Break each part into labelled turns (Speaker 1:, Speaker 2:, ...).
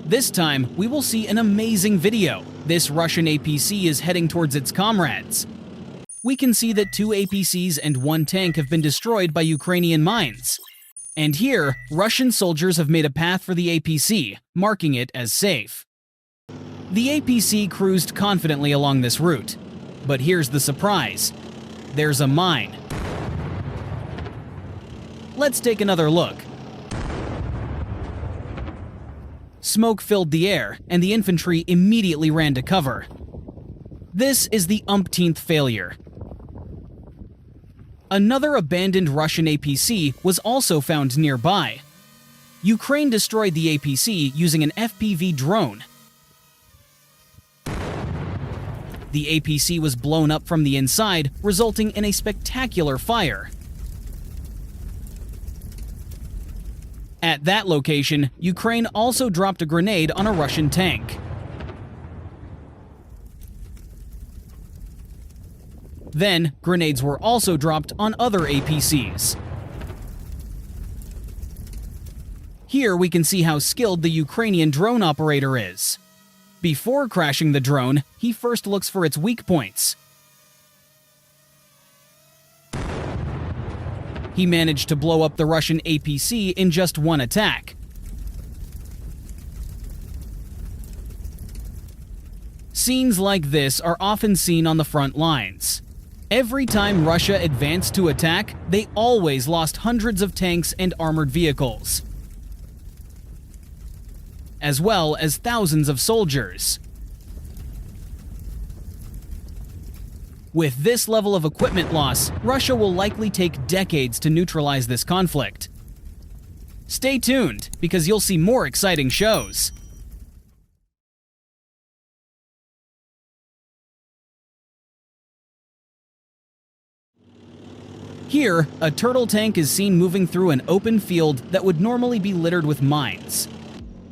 Speaker 1: This time, we will see an amazing video. This Russian APC is heading towards its comrades. We can see that 2 APCs and 1 tank have been destroyed by Ukrainian mines. And here, Russian soldiers have made a path for the APC, marking it as safe. The APC cruised confidently along this route. But here's the surprise. There's a mine. Let's take another look. Smoke filled the air, and the infantry immediately ran to cover. This is the umpteenth failure. Another abandoned Russian APC was also found nearby. Ukraine destroyed the APC using an FPV drone. The APC was blown up from the inside, resulting in a spectacular fire. At that location, Ukraine also dropped a grenade on a Russian tank. Then, grenades were also dropped on other APCs. Here we can see how skilled the Ukrainian drone operator is. Before crashing the drone, he first looks for its weak points. He managed to blow up the Russian APC in just one attack. Scenes like this are often seen on the front lines. Every time Russia advanced to attack, they always lost hundreds of tanks and armored vehicles, as well as thousands of soldiers. With this level of equipment loss, Russia will likely take decades to neutralize this conflict. Stay tuned, because you'll see more exciting shows. Here, a turtle tank is seen moving through an open field that would normally be littered with mines.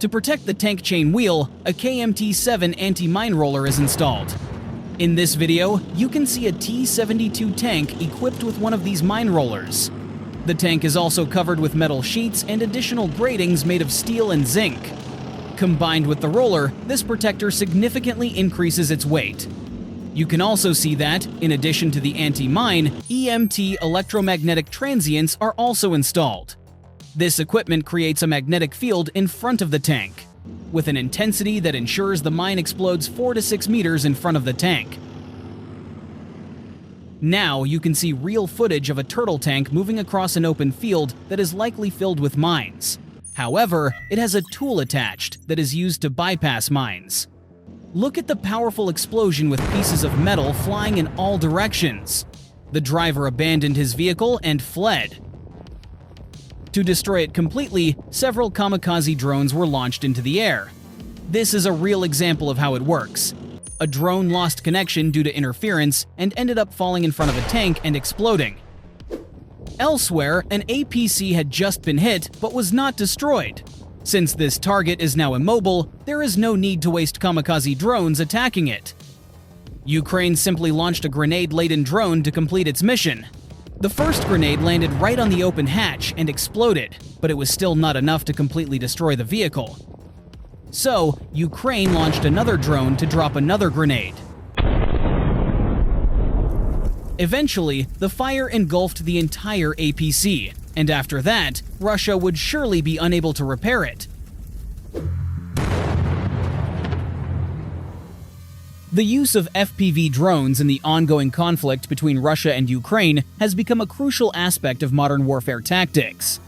Speaker 1: To protect the tank chain wheel, a KMT-7 anti-mine roller is installed. In this video, you can see a T-72 tank equipped with one of these mine rollers. The tank is also covered with metal sheets and additional gratings made of steel and zinc. Combined with the roller, this protector significantly increases its weight. You can also see that, in addition to the anti-mine, EMT electromagnetic transients are also installed. This equipment creates a magnetic field in front of the tank, with an intensity that ensures the mine explodes 4 to 6 meters in front of the tank. Now you can see real footage of a turtle tank moving across an open field that is likely filled with mines. However, it has a tool attached that is used to bypass mines. Look at the powerful explosion with pieces of metal flying in all directions. The driver abandoned his vehicle and fled. To destroy it completely, several kamikaze drones were launched into the air. This is a real example of how it works. A drone lost connection due to interference and ended up falling in front of a tank and exploding. Elsewhere, an APC had just been hit but was not destroyed. Since this target is now immobile, there is no need to waste kamikaze drones attacking it. Ukraine simply launched a grenade-laden drone to complete its mission. The first grenade landed right on the open hatch and exploded, but it was still not enough to completely destroy the vehicle. So, Ukraine launched another drone to drop another grenade. Eventually, the fire engulfed the entire APC, and after that, Russia would surely be unable to repair it. The use of FPV drones in the ongoing conflict between Russia and Ukraine has become a crucial aspect of modern warfare tactics.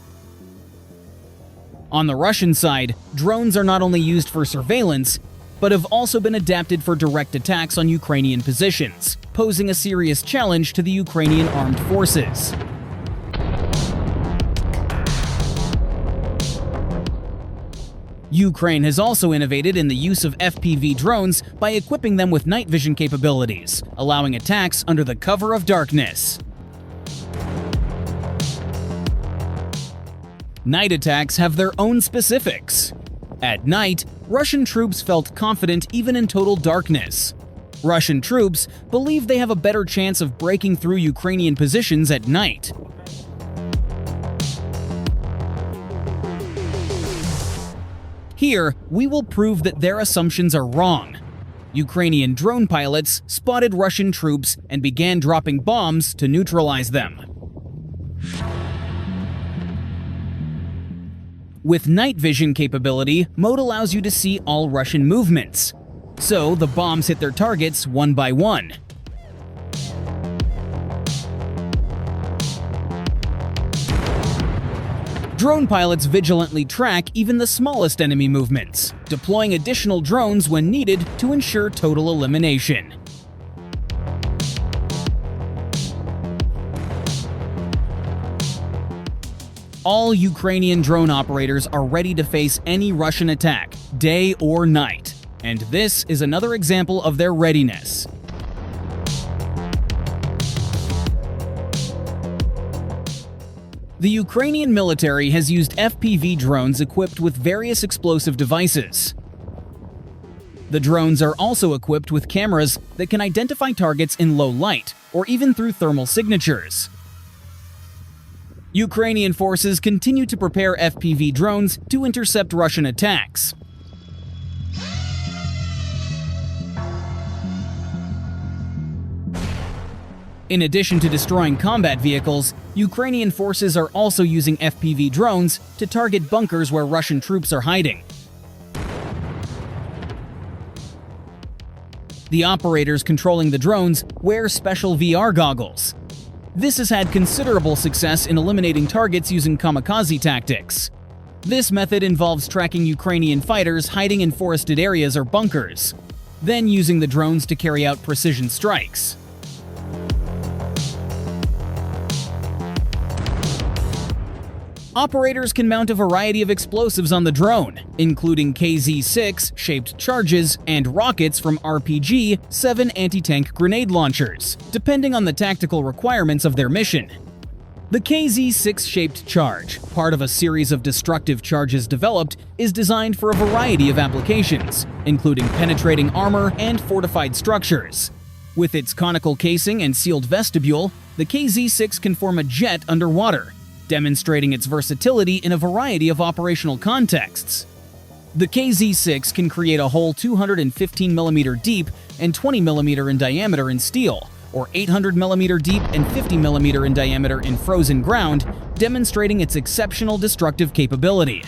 Speaker 1: On the Russian side, drones are not only used for surveillance, but have also been adapted for direct attacks on Ukrainian positions, posing a serious challenge to the Ukrainian armed forces. Ukraine has also innovated in the use of FPV drones by equipping them with night vision capabilities, allowing attacks under the cover of darkness. Night attacks have their own specifics. At night, Russian troops felt confident even in total darkness. Russian troops believe they have a better chance of breaking through Ukrainian positions at night. Here, we will prove that their assumptions are wrong. Ukrainian drone pilots spotted Russian troops and began dropping bombs to neutralize them. With night vision capability, Mode allows you to see all Russian movements. So, the bombs hit their targets one by one. Drone pilots vigilantly track even the smallest enemy movements, deploying additional drones when needed to ensure total elimination. All Ukrainian drone operators are ready to face any Russian attack, day or night, and this is another example of their readiness. The Ukrainian military has used FPV drones equipped with various explosive devices. The drones are also equipped with cameras that can identify targets in low light or even through thermal signatures. Ukrainian forces continue to prepare FPV drones to intercept Russian attacks. In addition to destroying combat vehicles, Ukrainian forces are also using FPV drones to target bunkers where Russian troops are hiding. The operators controlling the drones wear special VR goggles. This has had considerable success in eliminating targets using kamikaze tactics. This method involves tracking Ukrainian fighters hiding in forested areas or bunkers, then using the drones to carry out precision strikes. Operators can mount a variety of explosives on the drone, including KZ-6-shaped charges and rockets from RPG-7 anti-tank grenade launchers, depending on the tactical requirements of their mission. The KZ-6-shaped charge, part of a series of destructive charges developed, is designed for a variety of applications, including penetrating armor and fortified structures. With its conical casing and sealed vestibule, the KZ-6 can form a jet underwater, demonstrating its versatility in a variety of operational contexts. The KZ-6 can create a hole 215mm deep and 20mm in diameter in steel, or 800mm deep and 50mm in diameter in frozen ground, demonstrating its exceptional destructive capability.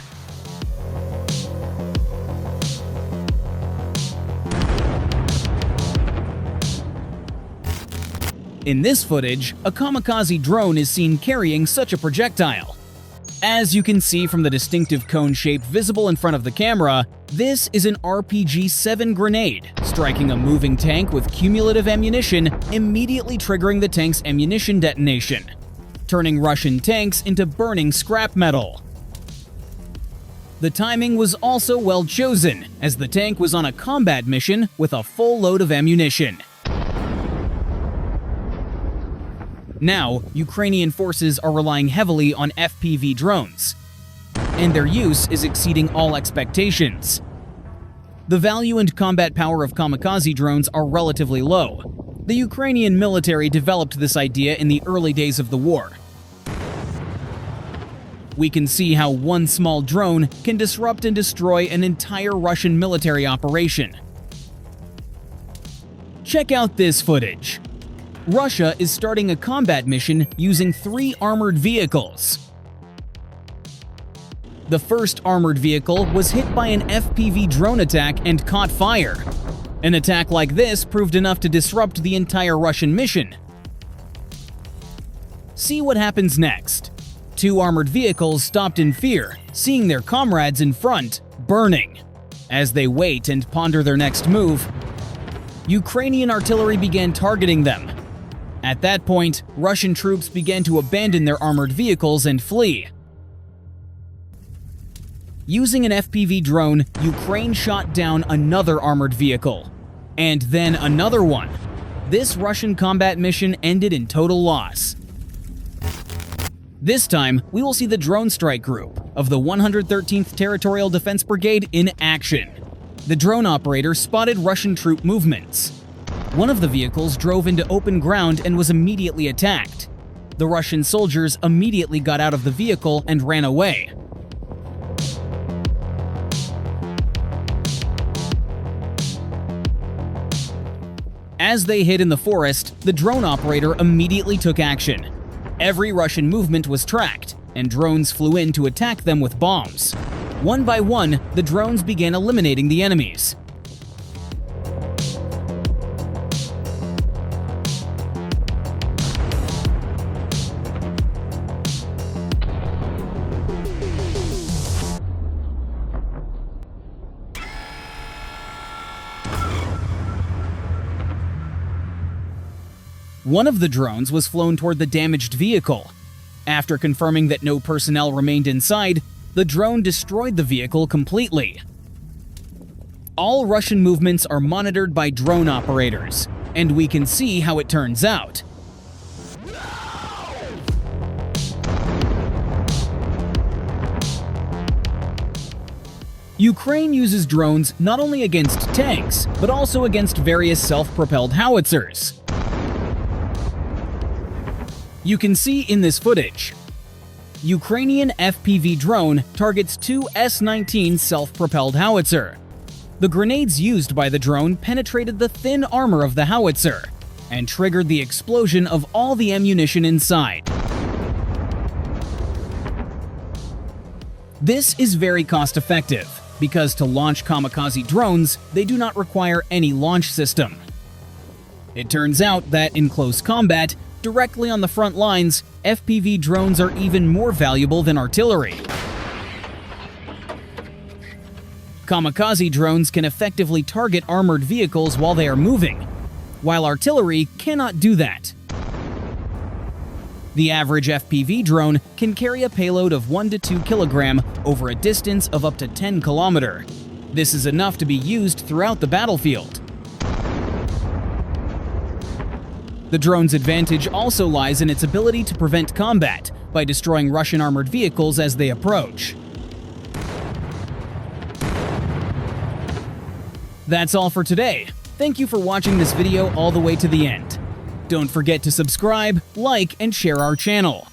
Speaker 1: In this footage, a kamikaze drone is seen carrying such a projectile. As you can see from the distinctive cone shape visible in front of the camera, this is an RPG-7 grenade, striking a moving tank with cumulative ammunition, immediately triggering the tank's ammunition detonation, turning Russian tanks into burning scrap metal. The timing was also well chosen, as the tank was on a combat mission with a full load of ammunition. Now, Ukrainian forces are relying heavily on FPV drones, and their use is exceeding all expectations. The value and combat power of kamikaze drones are relatively low. The Ukrainian military developed this idea in the early days of the war. We can see how one small drone can disrupt and destroy an entire Russian military operation. Check out this footage. Russia is starting a combat mission using 3 armored vehicles. The first armored vehicle was hit by an FPV drone attack and caught fire. An attack like this proved enough to disrupt the entire Russian mission. See what happens next. 2 armored vehicles stopped in fear, seeing their comrades in front burning. As they wait and ponder their next move, Ukrainian artillery began targeting them. At that point, Russian troops began to abandon their armored vehicles and flee. Using an FPV drone, Ukraine shot down another armored vehicle, and then another one. This Russian combat mission ended in total loss. This time, we will see the drone strike group of the 113th Territorial Defense Brigade in action. The drone operator spotted Russian troop movements. One of the vehicles drove into open ground and was immediately attacked. The Russian soldiers immediately got out of the vehicle and ran away. As they hid in the forest, the drone operator immediately took action. Every Russian movement was tracked, and drones flew in to attack them with bombs. One by one, the drones began eliminating the enemies. One of the drones was flown toward the damaged vehicle. After confirming that no personnel remained inside, the drone destroyed the vehicle completely. All Russian movements are monitored by drone operators, and we can see how it turns out. Ukraine uses drones not only against tanks, but also against various self-propelled howitzers. You can see in this footage, Ukrainian FPV drone targets two S-19 self-propelled howitzer. The grenades used by the drone penetrated the thin armor of the howitzer and triggered the explosion of all the ammunition inside. This is very cost-effective because to launch kamikaze drones, they do not require any launch system. It turns out that in close combat, directly on the front lines, FPV drones are even more valuable than artillery. Kamikaze drones can effectively target armored vehicles while they are moving, while artillery cannot do that. The average FPV drone can carry a payload of 1 to 2 kg over a distance of up to 10 km. This is enough to be used throughout the battlefield. The drone's advantage also lies in its ability to prevent combat by destroying Russian armored vehicles as they approach. That's all for today. Thank you for watching this video all the way to the end. Don't forget to subscribe, like, and share our channel.